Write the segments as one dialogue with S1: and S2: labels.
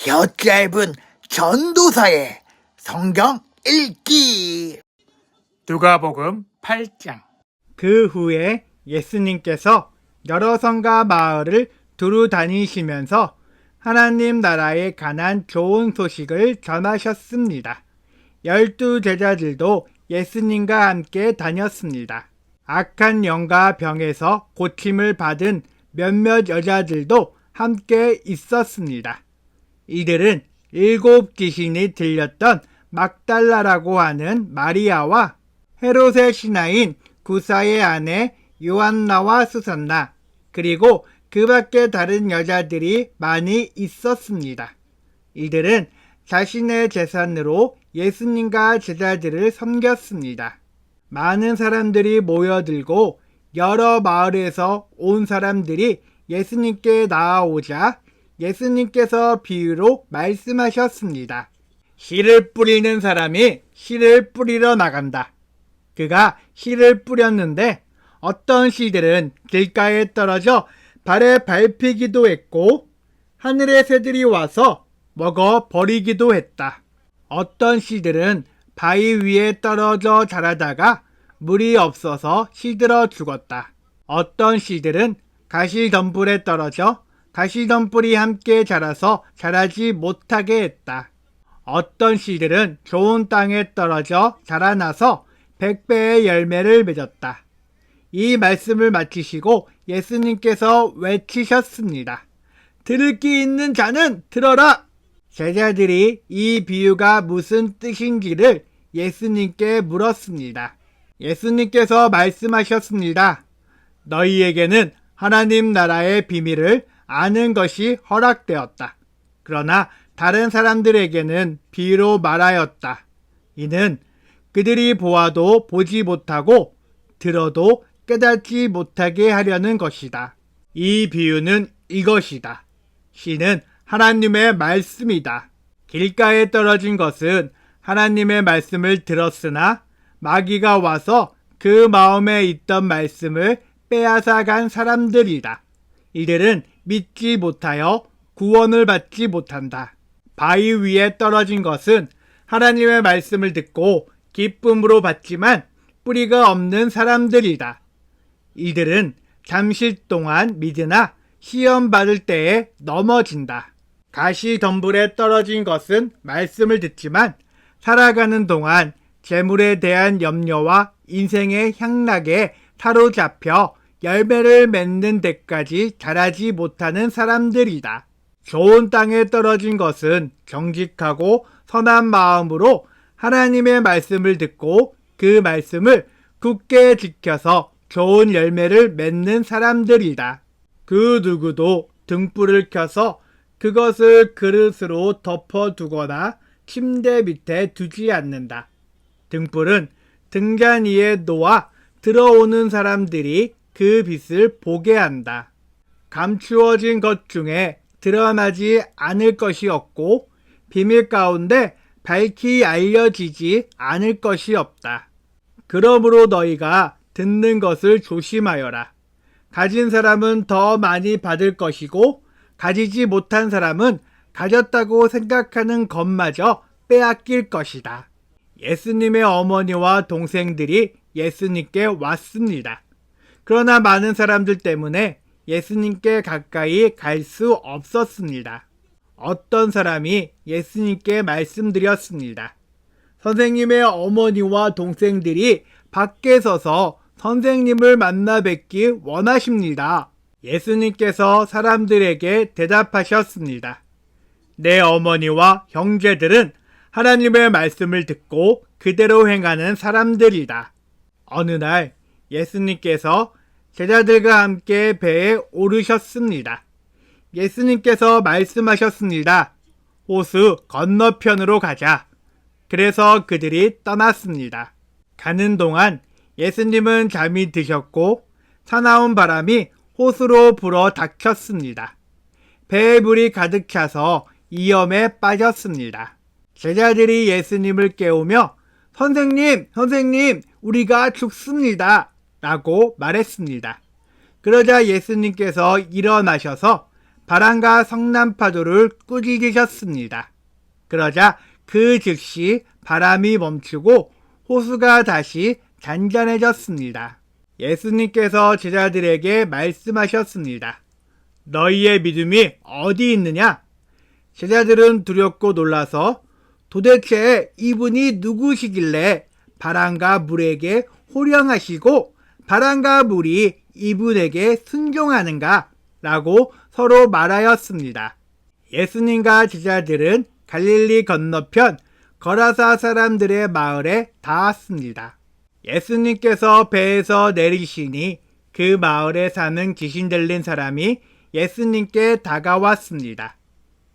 S1: 혀 짧은 전도사의 성경 읽기.
S2: 누가복음 8장.
S3: 그 후에 예수님께서 여러 성과 마을을 두루 다니시면서 하나님 나라에 관한 좋은 소식을 전하셨습니다. 12 제자들도 예수님과 함께 다녔습니다. 악한 영과 병에서 고침을 받은 몇몇 여자들도 함께 있었습니다. 이들은 7 귀신이 들렸던 막달라라고 하는 마리아와 헤롯의 신하인 구사의 아내 요한나와 수산나, 그리고 그 밖에 다른 여자들이 많이 있었습니다. 이들은 자신의 재산으로 예수님과 제자들을 섬겼습니다. 많은 사람들이 모여들고 여러 마을에서 온 사람들이 예수님께 나아오자 예수님께서 비유로 말씀하셨습니다. 씨를 뿌리는 사람이 씨를 뿌리러 나간다. 그가 씨를 뿌렸는데 어떤 씨들은 길가에 떨어져 발에 밟히기도 했고 하늘의 새들이 와서 먹어 버리기도 했다. 어떤 씨들은 바위 위에 떨어져 자라다가 물이 없어서 시들어 죽었다. 어떤 씨들은 가시덤불에 떨어져 가시덤불이 함께 자라서 자라지 못하게 했다. 어떤 씨들은 좋은 땅에 떨어져 자라나서 100배의 열매를 맺었다. 이 말씀을 마치시고 예수님께서 외치셨습니다. 들을 귀 있는 자는 들어라! 제자들이 이 비유가 무슨 뜻인지를 예수님께 물었습니다. 예수님께서 말씀하셨습니다. 너희에게는 하나님 나라의 비밀을 아는 것이 허락되었다. 그러나 다른 사람들에게는 비유로 말하였다. 이는 그들이 보아도 보지 못하고 들어도 깨닫지 못하게 하려는 것이다. 이 비유는 이것이다. 씨는 하나님의 말씀이다. 길가에 떨어진 것은 하나님의 말씀을 들었으나 마귀가 와서 그 마음에 있던 말씀을 빼앗아 간 사람들이다. 이들은 믿지 못하여 구원을 받지 못한다. 바위 위에 떨어진 것은 하나님의 말씀을 듣고 기쁨으로 받지만 뿌리가 없는 사람들이다. 이들은 잠시 동안 믿으나 시험 받을 때에 넘어진다. 가시덤불에 떨어진 것은 말씀을 듣지만 살아가는 동안 재물에 대한 염려와 인생의 향락에 사로잡혀 열매를 맺는 데까지 자라지 못하는 사람들이다. 좋은 땅에 떨어진 것은 정직하고 선한 마음으로 하나님의 말씀을 듣고 그 말씀을 굳게 지켜서 좋은 열매를 맺는 사람들이다. 그 누구도 등불을 켜서 그것을 그릇으로 덮어두거나 침대 밑에 두지 않는다. 등불은 등잔 위에 놓아 들어오는 사람들이 그 빛을 보게 한다. 감추어진 것 중에 드러나지 않을 것이 없고 비밀 가운데 밝히 알려지지 않을 것이 없다. 그러므로 너희가 듣는 것을 조심하여라. 가진 사람은 더 많이 받을 것이고 가지지 못한 사람은 가졌다고 생각하는 것마저 빼앗길 것이다. 예수님의 어머니와 동생들이 예수님께 왔습니다. 그러나 많은 사람들 때문에 예수님께 가까이 갈 수 없었습니다. 어떤 사람이 예수님께 말씀드렸습니다. 선생님의 어머니와 동생들이 밖에 서서 선생님을 만나 뵙기 원하십니다. 예수님께서 사람들에게 대답하셨습니다. 내 어머니와 형제들은 하나님의 말씀을 듣고 그대로 행하는 사람들이다. 어느 날 예수님께서 제자들과 함께 배에 오르셨습니다. 예수님께서 말씀하셨습니다. 호수 건너편으로 가자. 그래서 그들이 떠났습니다. 가는 동안 예수님은 잠이 드셨고 사나운 바람이 호수로 불어 닥쳤습니다. 배에 물이 가득 차서 위험에 빠졌습니다. 제자들이 예수님을 깨우며 선생님, 우리가 죽습니다. 라고 말했습니다. 그러자 예수님께서 일어나셔서 바람과 성난파도를 꾸짖으셨습니다. 그러자 그 즉시 바람이 멈추고 호수가 다시 잔잔해졌습니다. 예수님께서 제자들에게 말씀하셨습니다. 너희의 믿음이 어디 있느냐? 제자들은 두렵고 놀라서 도대체 이분이 누구시길래 바람과 물에게 호령하시고 바람과 물이 이분에게 순종하는가? 라고 서로 말하였습니다. 예수님과 제자들은 갈릴리 건너편 거라사 사람들의 마을에 닿았습니다. 예수님께서 배에서 내리시니 그 마을에 사는 귀신 들린 사람이 예수님께 다가왔습니다.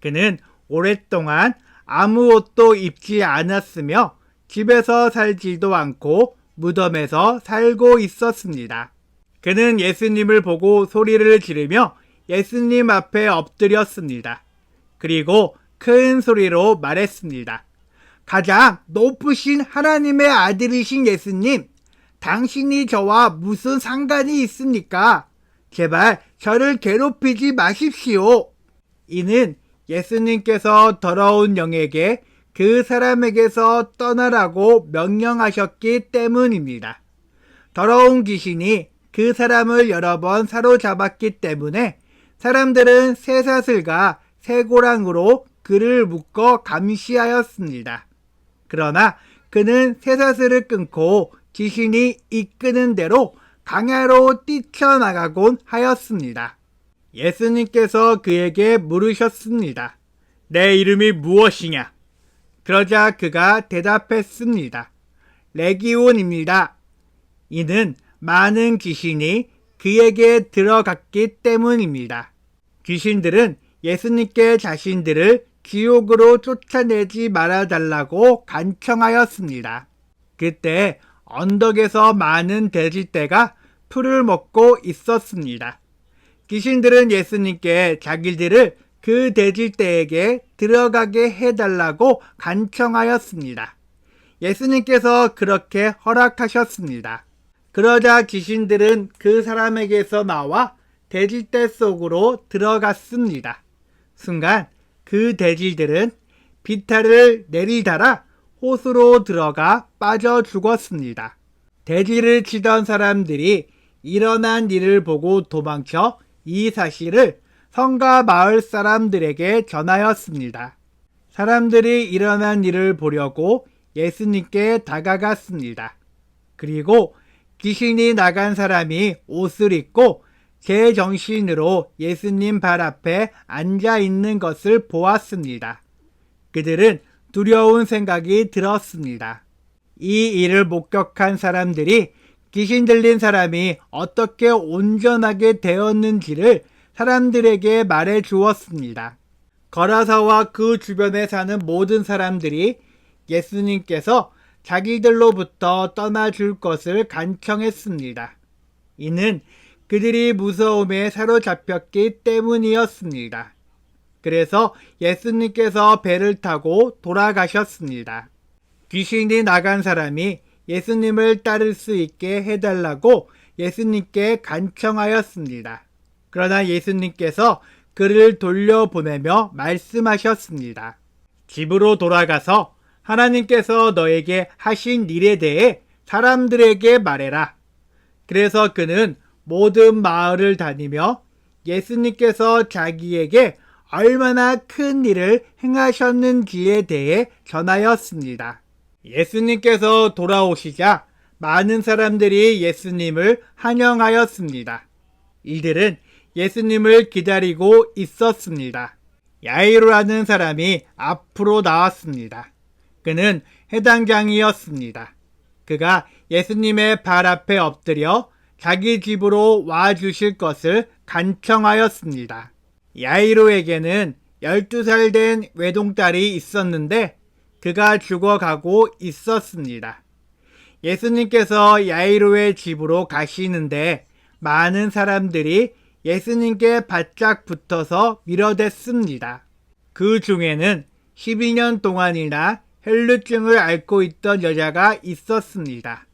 S3: 그는 오랫동안 아무 옷도 입지 않았으며 집에서 살지도 않고 무덤에서 살고 있었습니다. 그는 예수님을 보고 소리를 지르며 예수님 앞에 엎드렸습니다. 그리고 큰 소리로 말했습니다. 가장 높으신 하나님의 아들이신 예수님, 당신이 저와 무슨 상관이 있습니까? 제발 저를 괴롭히지 마십시오. 이는 예수님께서 더러운 영에게 그 사람에게서 떠나라고 명령하셨기 때문입니다. 더러운 귀신이 그 사람을 여러 번 사로잡았기 때문에 사람들은 쇠사슬과 쇠고랑으로 그를 묶어 감시하였습니다. 그러나 그는 쇠사슬을 끊고 귀신이 이끄는 대로 강야로 뛰쳐나가곤 하였습니다. 예수님께서 그에게 물으셨습니다. 내 이름이 무엇이냐? 그러자 그가 대답했습니다. 레기온입니다. 이는 많은 귀신이 그에게 들어갔기 때문입니다. 귀신들은 예수님께 자신들을 지옥으로 쫓아내지 말아달라고 간청하였습니다. 그때 언덕에서 많은 돼지떼가 풀을 먹고 있었습니다. 귀신들은 예수님께 자기들을 그 돼지떼에게 들어가게 해달라고 간청하였습니다. 예수님께서 그렇게 허락하셨습니다. 그러자 귀신들은 그 사람에게서 나와 돼지떼 속으로 들어갔습니다. 순간 그 돼지들은 비탈을 내리달아 호수로 들어가 빠져 죽었습니다. 돼지를 치던 사람들이 일어난 일을 보고 도망쳐 이 사실을 성과 마을 사람들에게 전하였습니다. 사람들이 일어난 일을 보려고 예수님께 다가갔습니다. 그리고 귀신이 나간 사람이 옷을 입고 제정신으로 예수님 발 앞에 앉아 있는 것을 보았습니다. 그들은 두려운 생각이 들었습니다. 이 일을 목격한 사람들이 귀신 들린 사람이 어떻게 온전하게 되었는지를 사람들에게 말해 주었습니다. 거라사와 그 주변에 사는 모든 사람들이 예수님께서 자기들로부터 떠나줄 것을 간청했습니다. 이는 그들이 무서움에 사로잡혔기 때문이었습니다. 그래서 예수님께서 배를 타고 돌아가셨습니다. 귀신이 나간 사람이 예수님을 따를 수 있게 해달라고 예수님께 간청하였습니다. 그러나 예수님께서 그를 돌려보내며 말씀하셨습니다. 집으로 돌아가서 하나님께서 너에게 하신 일에 대해 사람들에게 말해라. 그래서 그는 모든 마을을 다니며 예수님께서 자기에게 얼마나 큰 일을 행하셨는지에 대해 전하였습니다. 예수님께서 돌아오시자 많은 사람들이 예수님을 환영하였습니다. 이들은 예수님을 기다리고 있었습니다. 야이로라는 사람이 앞으로 나왔습니다. 그는 해당장이었습니다. 그가 예수님의 발 앞에 엎드려 자기 집으로 와주실 것을 간청하였습니다. 야이로에게는 12살 된 외동딸이 있었는데 그가 죽어가고 있었습니다. 예수님께서 야이로의 집으로 가시는데 많은 사람들이 예수님께 바짝 붙어서 밀어댔습니다. 그 중에는 12년 동안이나 혈루증을 앓고 있던 여자가 있었습니다.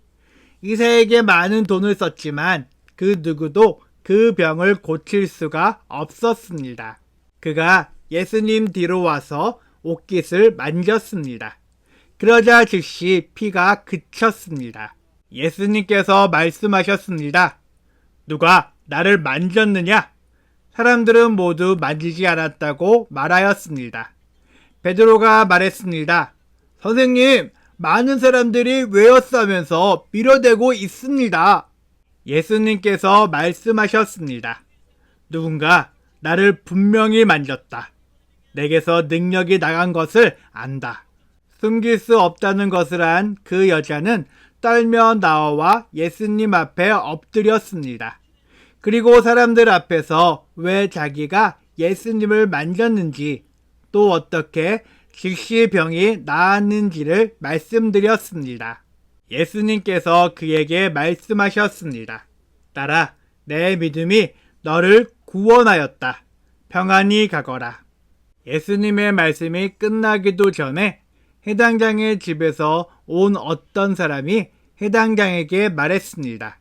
S3: 의사에게 많은 돈을 썼지만 그 누구도 그 병을 고칠 수가 없었습니다. 그가 예수님 뒤로 와서 옷깃을 만졌습니다. 그러자 즉시 피가 그쳤습니다. 예수님께서 말씀하셨습니다. 누가 나를 만졌느냐? 사람들은 모두 만지지 않았다고 말하였습니다. 베드로가 말했습니다. 선생님, 많은 사람들이 외워싸면서 밀어대고 있습니다. 예수님께서 말씀하셨습니다. 누군가 나를 분명히 만졌다. 내게서 능력이 나간 것을 안다. 숨길 수 없다는 것을 안 그 여자는 떨며 나와 예수님 앞에 엎드렸습니다. 그리고 사람들 앞에서 왜 자기가 예수님을 만졌는지 또 어떻게 즉시 병이 나았는지를 말씀드렸습니다. 예수님께서 그에게 말씀하셨습니다. 딸아, 내 믿음이 너를 구원하였다. 평안히 가거라. 예수님의 말씀이 끝나기도 전에 해당장의 집에서 온 어떤 사람이 해당장에게 말했습니다.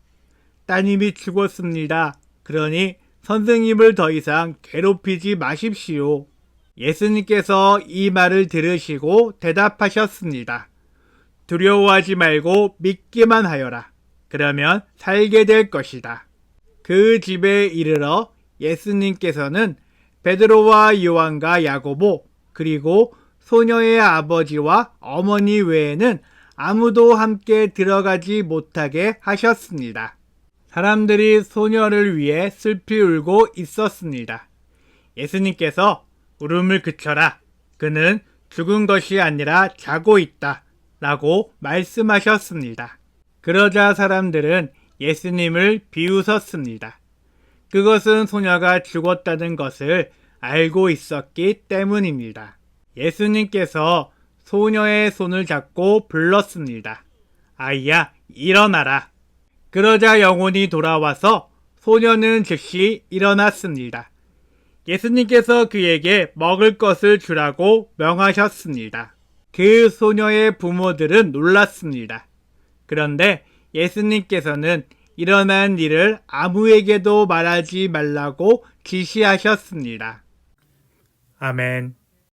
S3: 따님이 죽었습니다. 그러니 선생님을 더 이상 괴롭히지 마십시오. 예수님께서 이 말을 들으시고 대답하셨습니다. 두려워하지 말고 믿기만 하여라. 그러면 살게 될 것이다. 그 집에 이르러 예수님께서는 베드로와 요한과 야고보 그리고 소녀의 아버지와 어머니 외에는 아무도 함께 들어가지 못하게 하셨습니다. 사람들이 소녀를 위해 슬피 울고 있었습니다. 예수님께서 울음을 그쳐라. 그는 죽은 것이 아니라 자고 있다. 라고 말씀하셨습니다. 그러자 사람들은 예수님을 비웃었습니다. 그것은 소녀가 죽었다는 것을 알고 있었기 때문입니다. 예수님께서 소녀의 손을 잡고 불렀습니다. 아이야, 일어나라. 그러자 영혼이 돌아와서 소녀는 즉시 일어났습니다. 예수님께서 그에게 먹을 것을 주라고 명하셨습니다. 그 소녀의 부모들은 놀랐습니다. 그런데 예수님께서는 일어난 일을 아무에게도 말하지 말라고 지시하셨습니다.
S2: 아멘.